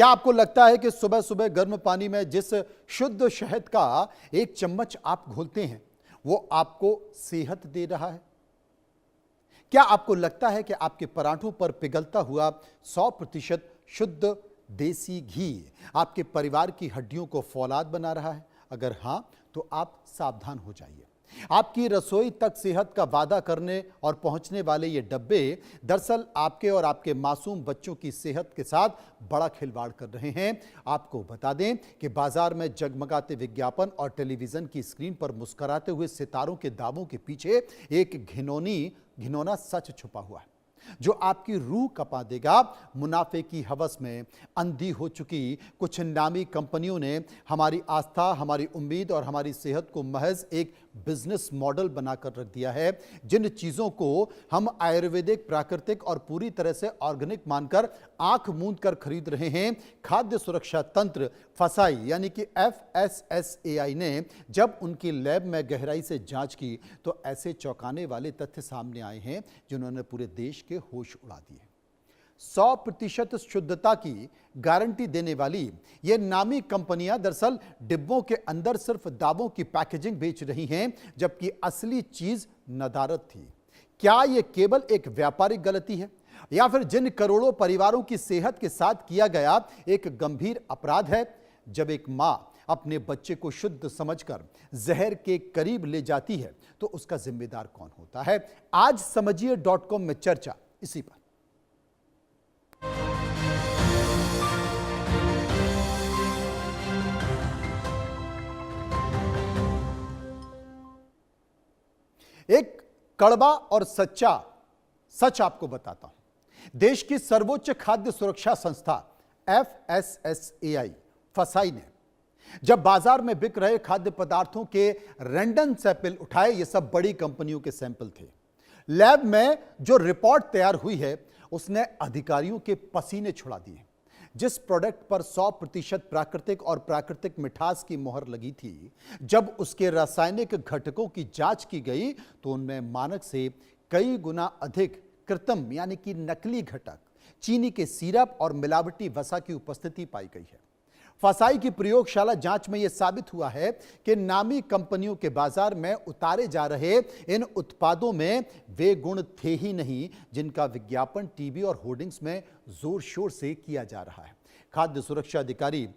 क्या आपको लगता है कि सुबह सुबह गर्म पानी में जिस शुद्ध शहद का एक चम्मच आप घोलते हैं वो आपको सेहत दे रहा है? क्या आपको लगता है कि आपके पराठों पर पिघलता हुआ 100% शुद्ध देसी घी आपके परिवार की हड्डियों को फौलाद बना रहा है? अगर हां, तो आप सावधान हो जाइए। आपकी रसोई तक सेहत का वादा करने और पहुंचने वाले ये डब्बे दरअसल आपके और आपके मासूम बच्चों की सेहत के साथ बड़ा खिलवाड़ कर रहे हैं। आपको बता दें कि बाजार में जगमगाते विज्ञापन और टेलीविजन की स्क्रीन पर मुस्कुराते हुए सितारों के दावों के पीछे एक घिनौना सच छुपा हुआ है जो आपकी रूह कपा देगा। मुनाफे की हवस में अंधी हो चुकी कुछ नामी कंपनियों ने हमारी आस्था, हमारी उम्मीद और हमारी सेहत को महज एक बिजनेस मॉडल बनाकर रख दिया है। जिन चीजों को हम आयुर्वेदिक, प्राकृतिक और पूरी तरह से ऑर्गेनिक मानकर आंख मूंद कर खरीद रहे हैं, खाद्य सुरक्षा तंत्र फसाई यानी कि FSSAI ने जब उनकी लैब में गहराई से जांच की तो ऐसे चौंकाने वाले तथ्य सामने आए हैं जिन्होंने पूरे देश के होश उड़ा दिए। 100% शुद्धता की गारंटी देने वाली ये नामी कंपनियां दरअसल डिब्बों के अंदर सिर्फ दावों की पैकेजिंग बेच रही हैं, जबकि असली चीज नदारत थी। क्या यह केवल एक व्यापारिक गलती है या फिर जिन करोड़ों परिवारों की सेहत के साथ किया गया एक गंभीर अपराध है? जब एक मां अपने बच्चे को शुद्ध समझकर जहर के करीब ले जाती है तो उसका जिम्मेदार कौन होता है? आज समझिए.com में चर्चा इसी पर। एक कड़वा और सच्चा सच आपको बताता हूं। देश की सर्वोच्च खाद्य सुरक्षा संस्था FSSAI फसाई ने जब बाजार में बिक रहे खाद्य पदार्थों के रैंडम सैंपल उठाए, ये सब बड़ी कंपनियों के सैंपल थे। लैब में जो रिपोर्ट तैयार हुई है उसने अधिकारियों के पसीने छुड़ा दिए। जिस प्रोडक्ट पर 100% प्राकृतिक और प्राकृतिक मिठास की मोहर लगी थी, जब उसके रासायनिक घटकों की जांच की गई तो उनमें मानक से कई गुना अधिक कृत्रिम यानी कि नकली घटक, चीनी के सिरप और मिलावटी वसा की उपस्थिति पाई गई है। फसाई की प्रयोगशाला जांच में यह साबित हुआ है कि नामी कंपनियों के बाजार में उतारे जा रहे इन उत्पादों में वे गुण थे ही नहीं जिनका विज्ञापन टीवी और होर्डिंग्स में जोर शोर से किया जा रहा है। खाद्य सुरक्षा अधिकारी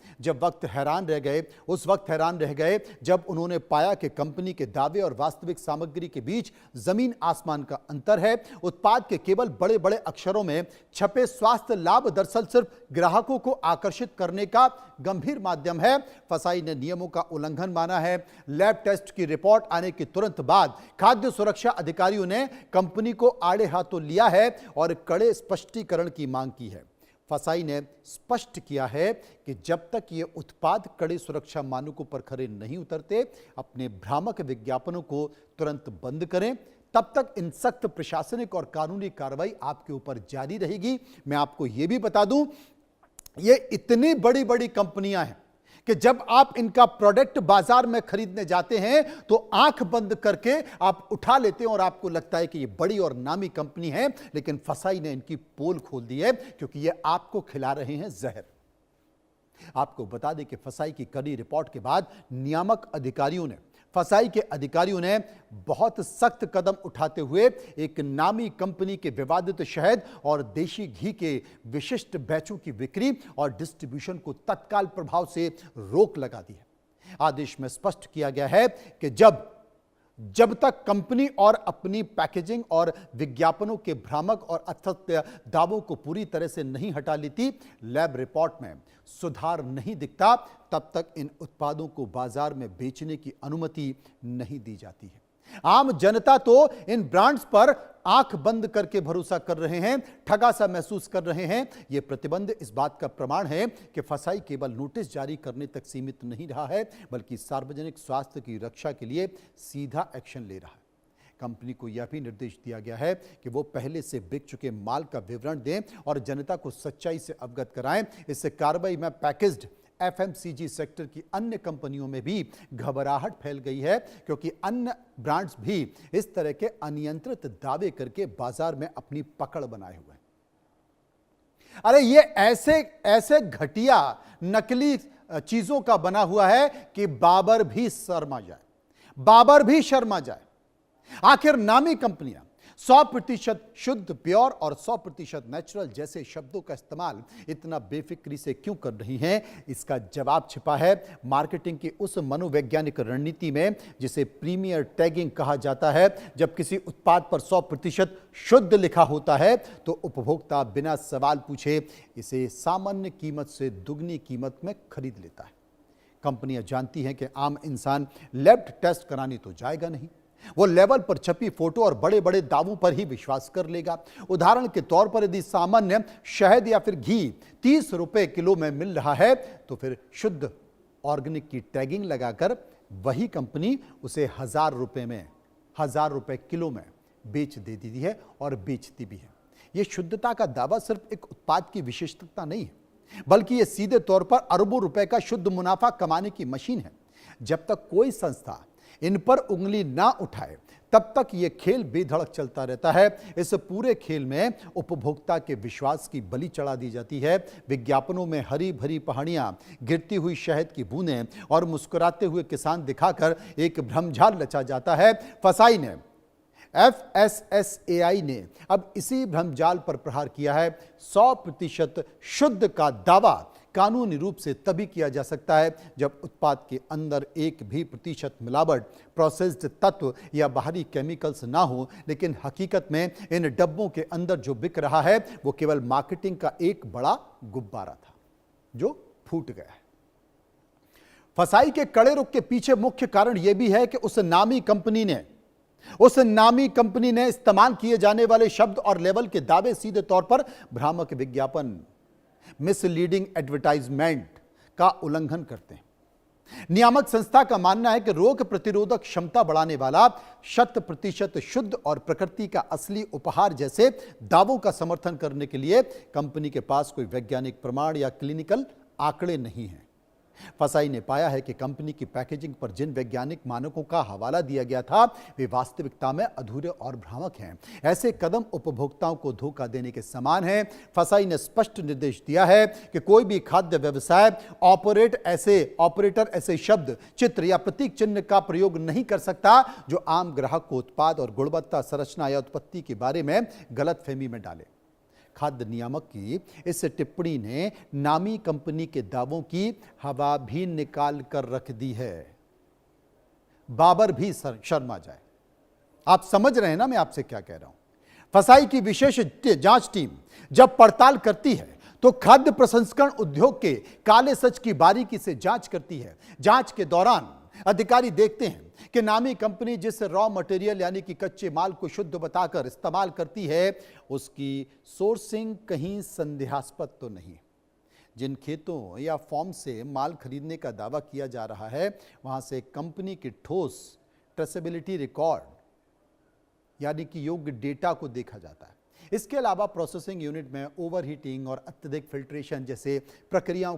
उस वक्त हैरान रह गए जब उन्होंने पाया कि कंपनी के दावे और वास्तविक सामग्री के बीच जमीन आसमान का अंतर है। उत्पाद के केवल बड़े बड़े अक्षरों में छपे स्वास्थ्य लाभ दरअसल सिर्फ ग्राहकों को आकर्षित करने का गंभीर माध्यम है। फसाई ने नियमों का उल्लंघन माना है। लैब टेस्ट की रिपोर्ट आने के तुरंत बाद खाद्य सुरक्षा अधिकारियों ने कंपनी को आड़े हाथों लिया है और कड़े स्पष्टीकरण की मांग की है। फसाई ने स्पष्ट किया है कि जब तक ये उत्पाद कड़े सुरक्षा मानकों पर खरे नहीं उतरते, अपने भ्रामक विज्ञापनों को तुरंत बंद करें। तब तक इन सख्त प्रशासनिक और कानूनी कार्रवाई आपके ऊपर जारी रहेगी। मैं आपको यह भी बता दूं, ये इतनी बड़ी बड़ी कंपनियां हैं कि जब आप इनका प्रोडक्ट बाजार में खरीदने जाते हैं तो आंख बंद करके आप उठा लेते हैं और आपको लगता है कि ये बड़ी और नामी कंपनी है, लेकिन फसाई ने इनकी पोल खोल दी है क्योंकि ये आपको खिला रहे हैं जहर। आपको बता दें कि फसाई की कड़ी रिपोर्ट के बाद फसाई के अधिकारियों ने बहुत सख्त कदम उठाते हुए एक नामी कंपनी के विवादित शहद और देशी घी के विशिष्ट बैचों की बिक्री और डिस्ट्रीब्यूशन को तत्काल प्रभाव से रोक लगा दी है। आदेश में स्पष्ट किया गया है कि जब तक कंपनी और अपनी पैकेजिंग और विज्ञापनों के भ्रामक और अतथ्य दावों को पूरी तरह से नहीं हटा लेती, लैब रिपोर्ट में सुधार नहीं दिखता, तब तक इन उत्पादों को बाजार में बेचने की अनुमति नहीं दी जाती है। आम जनता तो इन ब्रांड्स पर आंख बंद करके भरोसा कर रहे हैं, ठगा सा महसूस कर रहे हैं। यह प्रतिबंध इस बात का प्रमाण है कि फसाई केवल नोटिस जारी करने तक सीमित नहीं रहा है, बल्कि सार्वजनिक स्वास्थ्य की रक्षा के लिए सीधा एक्शन ले रहा है। कंपनी को यह भी निर्देश दिया गया है कि वो पहले से बिक चुके माल का विवरण दें और जनता को सच्चाई से अवगत कराएं। इससे कार्रवाई में पैकेज्ड FMCG सेक्टर की अन्य कंपनियों में भी घबराहट फैल गई है, क्योंकि अन्य ब्रांड्स भी इस तरह के अनियंत्रित दावे करके बाजार में अपनी पकड़ बनाए हुए हैं। अरे ये ऐसे ऐसे घटिया नकली चीजों का बना हुआ है कि बाबर भी शर्मा जाए, बाबर भी शर्मा जाए। आखिर नामी कंपनियां 100% शुद्ध प्योर और 100% नेचुरल जैसे शब्दों का इस्तेमाल इतना बेफिक्री से क्यों कर रही हैं? इसका जवाब छिपा है मार्केटिंग की उस मनोवैज्ञानिक रणनीति में जिसे प्रीमियर टैगिंग कहा जाता है। जब किसी उत्पाद पर 100% शुद्ध लिखा होता है तो उपभोक्ता बिना सवाल पूछे इसे सामान्य कीमत से दुगनी कीमत में खरीद लेता है। कंपनियां जानती हैं कि आम इंसान लैब टेस्ट कराने तो जाएगा नहीं, वो लेवल पर छपी फोटो और बड़े बड़े दावों पर ही विश्वास कर लेगा। उदाहरण के तौर पर यदि सामान्य शहद या फिर घी 30 रुपए किलो में मिल रहा है तो फिर शुद्ध ऑर्गेनिक की टैगिंग लगाकर वही कंपनी उसे 1000 रुपए में 1000 रुपए किलो में बेच देती है और बेचती भी है। यह शुद्धता का दावा सिर्फ एक उत्पाद की विशेषता नहीं है, बल्कि यह सीधे तौर पर अरबों रुपए का शुद्ध मुनाफा कमाने की मशीन है। जब तक कोई संस्था इन पर उंगली ना उठाए तब तक यह खेल बेधड़क चलता रहता है। इस पूरे खेल में उपभोक्ता के विश्वास की बलि चढ़ा दी जाती है। विज्ञापनों में हरी भरी पहाड़ियां, गिरती हुई शहद की बूंदें और मुस्कुराते हुए किसान दिखाकर एक भ्रमझाल रचा जाता है। फसाई ने FSSAI ने अब इसी भ्रमजाल पर प्रहार किया है। 100% शुद्ध का दावा कानूनी रूप से तभी किया जा सकता है जब उत्पाद के अंदर एक भी प्रतिशत मिलावट, प्रोसेस्ड तत्व या बाहरी केमिकल्स ना हो। लेकिन हकीकत में इन डब्बों के अंदर जो बिक रहा है वो केवल मार्केटिंग का एक बड़ा गुब्बारा था जो फूट गया है। फसाई के कड़े रुख के पीछे मुख्य कारण यह भी है कि उस नामी कंपनी ने इस्तेमाल किए जाने वाले शब्द और लेवल के दावे सीधे तौर पर भ्रामक विज्ञापन, मिसलीडिंग एडवर्टाइजमेंट का उल्लंघन करते हैं। नियामक संस्था का मानना है कि रोग प्रतिरोधक क्षमता बढ़ाने वाला 100% शुद्ध और प्रकृति का असली उपहार जैसे दावों का समर्थन करने के लिए कंपनी के पास कोई वैज्ञानिक प्रमाण या क्लिनिकल आंकड़े नहीं हैं। फसाई ने पाया है कि कंपनी की पैकेजिंग पर जिन वैज्ञानिक मानकों का हवाला दिया गया था वे वास्तविकता में अधूरे और भ्रामक हैं। ऐसे कदम उपभोक्ताओं को धोखा देने के समान हैं। फसाई ने स्पष्ट निर्देश दिया है कि कोई भी खाद्य व्यवसाय ऑपरेटर ऐसे शब्द, चित्र या प्रतीक चिन्ह का प्रयोग नहीं कर सकता जो आम ग्राहक को उत्पाद और गुणवत्ता, संरचना या उत्पत्ति के बारे में गलतफहमी में डाले। खाद्य नियामक की इस टिप्पणी ने नामी कंपनी के दावों की हवा भी निकाल कर रख दी है। बाबर भी शर्मा जाए। आप समझ रहे हैं ना मैं आपसे क्या कह रहा हूं? फसाई की विशेष जांच टीम जब पड़ताल करती है तो खाद्य प्रसंस्करण उद्योग के काले सच की बारीकी से जांच करती है। जांच के दौरान अधिकारी देखते हैं कि नामी कंपनी जिस रॉ मटेरियल यानी कि कच्चे माल को शुद्ध बताकर इस्तेमाल करती है उसकी सोर्सिंग कहीं संदेहास्पद तो नहीं। जिन खेतों या फॉर्म से माल खरीदने का दावा किया जा रहा है वहां से कंपनी की ठोस ट्रेसेबिलिटी रिकॉर्ड यानी कि योग्य डेटा को देखा जाता है। इसके अलावा प्रोसेसिंग यूनिट में ओवरहीटिंग और अत्यधिक फिल्ट्रेशन जैसे प्रक्रियाओं